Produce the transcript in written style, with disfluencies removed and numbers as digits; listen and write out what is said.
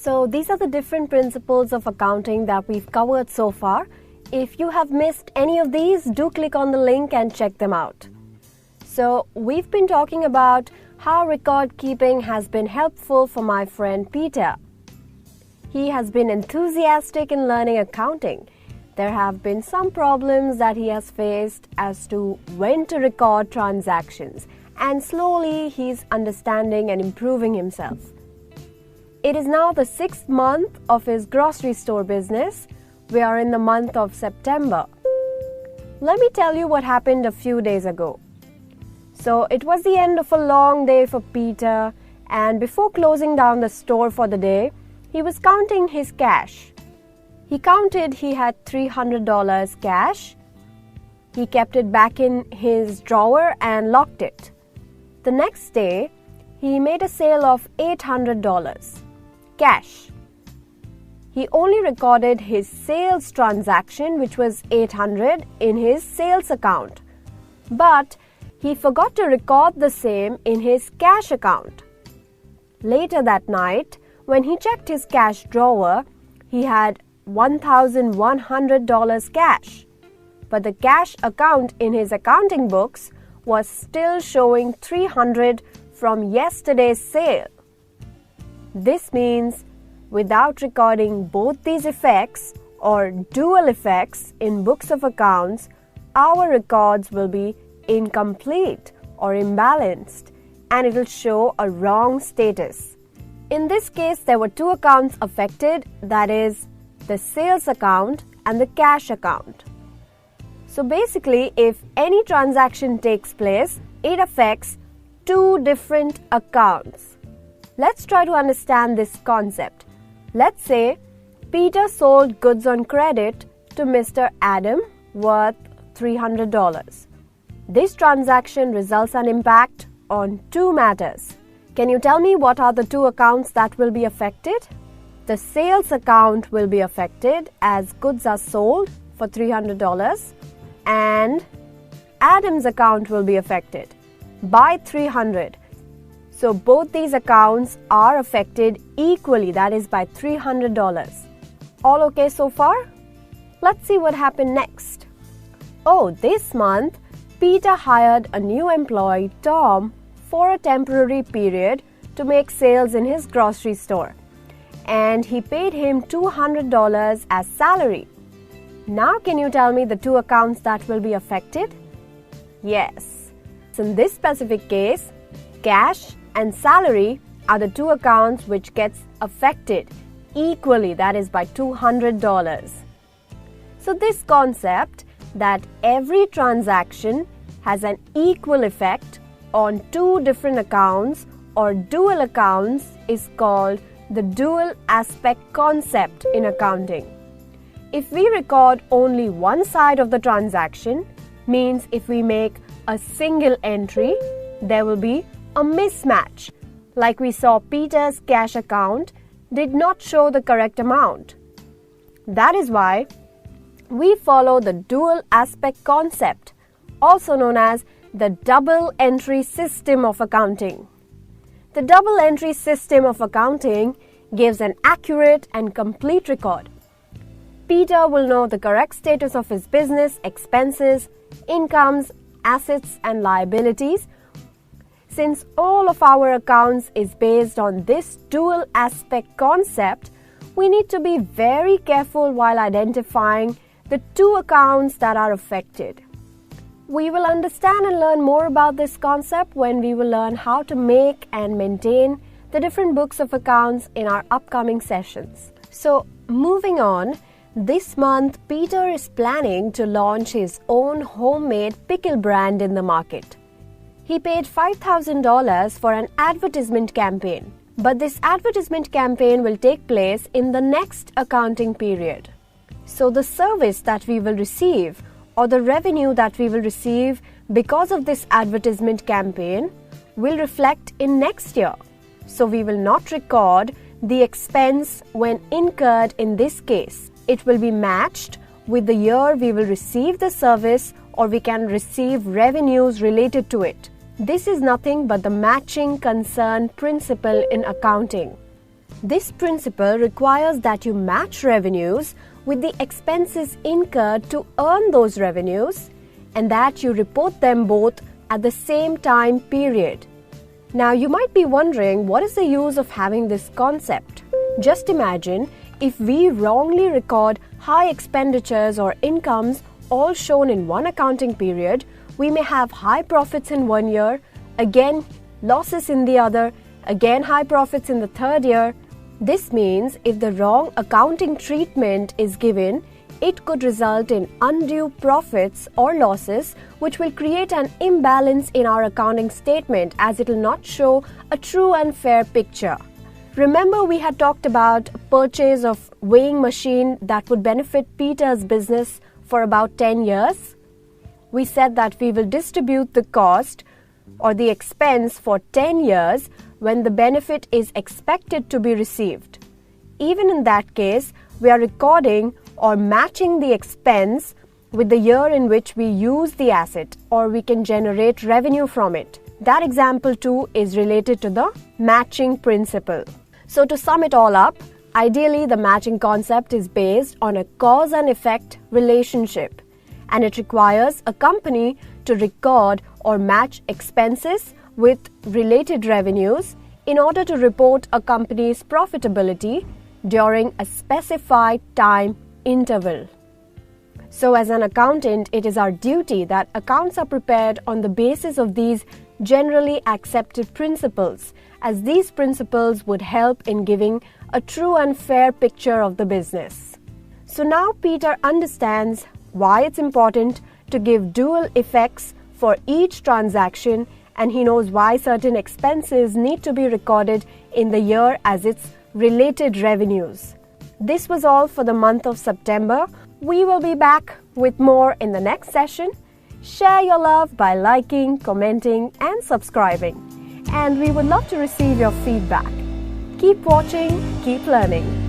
So these are the different principles of accounting that we've covered so far. If you have missed any of these, do click on the link and check them out. So we've been talking about how record keeping has been helpful for my friend Peter. He has been enthusiastic in learning accounting. There have been some problems that he has faced as to when to record transactions, and slowly he's understanding and improving himself. It is now the 6th month of his grocery store business. We are in the month of September. Let me tell you what happened a few days ago. So it was the end of a long day for Peter, and before closing down the store for the day, he was counting his cash. He counted he had $300 cash. He kept it back in his drawer and locked it. The next day, he made a sale of $800 cash. He only recorded his sales transaction, which was $800, in his sales account. But he forgot to record the same in his cash account. Later that night, when he checked his cash drawer, he had $1,100 cash, but the cash account in his accounting books was still showing $300 from yesterday's sale. This means without recording both these effects or dual effects in books of accounts, our records will be incomplete or imbalanced, and it will show a wrong status. In this case, there were two accounts affected, that is, the sales account and the cash account. So basically, if any transaction takes place, it affects two different accounts. Let's try to understand this concept. Let's say Peter sold goods on credit to Mr. Adam worth $300. This transaction results an impact on two matters. Can you tell me what are the two accounts that will be affected? The sales account will be affected as goods are sold for $300, and Adam's account will be affected by $300. So both these accounts are affected equally, that is by $300. All okay so far? Let's see what happened next. Oh, this month, Peter hired a new employee, Tom, for a temporary period to make sales in his grocery store, and he paid him $200 as salary. Now can you tell me the two accounts that will be affected? Yes. In this specific case, cash and salary are the two accounts which gets affected equally, that is by $200. So this concept that every transaction has an equal effect on two different accounts or dual accounts is called the dual aspect concept in accounting. If we record only one side of the transaction, means if we make a single entry, there will be a mismatch. Like we saw, Peter's cash account did not show the correct amount. That is why we follow the dual aspect concept, also known as the double entry system of accounting. The double entry system of accounting gives an accurate and complete record. Peter will know the correct status of his business, expenses, incomes, assets, and liabilities. Since all of our accounts is based on this dual aspect concept, we need to be very careful while identifying the two accounts that are affected. We will understand and learn more about this concept when we will learn how to make and maintain the different books of accounts in our upcoming sessions. So, moving on, this month Peter is planning to launch his own homemade pickle brand in the market. He paid $5,000 for an advertisement campaign, but this advertisement campaign will take place in the next accounting period. So the service that we will receive or the revenue that we will receive because of this advertisement campaign will reflect in next year. So we will not record the expense when incurred in this case. It will be matched with the year we will receive the service or we can receive revenues related to it. This is nothing but the matching concern principle in accounting. This principle requires that you match revenues with the expenses incurred to earn those revenues and that you report them both at the same time period. Now, you might be wondering, what is the use of having this concept? Just imagine if we wrongly record high expenditures or incomes all shown in one accounting period, we may have high profits in one year, again losses in the other, again high profits in the third year. This means if the wrong accounting treatment is given, it could result in undue profits or losses, which will create an imbalance in our accounting statement as it will not show a true and fair picture. Remember, we had talked about purchase of weighing machine that would benefit Peter's business for about 10 years. We said that we will distribute the cost or the expense for 10 years when the benefit is expected to be received. Even in that case, we are recording or matching the expense with the year in which we use the asset or we can generate revenue from it. That example too is related to the matching principle. So to sum it all up, ideally the matching concept is based on a cause and effect relationship, and it requires a company to record or match expenses with related revenues in order to report a company's profitability during a specified time interval. So as an accountant, it is our duty that accounts are prepared on the basis of these generally accepted principles, as these principles would help in giving a true and fair picture of the business. So now Peter understands why it's important to give dual effects for each transaction, and he knows why certain expenses need to be recorded in the year as its related revenues. This was all for the month of September. We will be back with more in the next session. Share your love by liking, commenting, and subscribing. And we would love to receive your feedback. Keep watching, keep learning.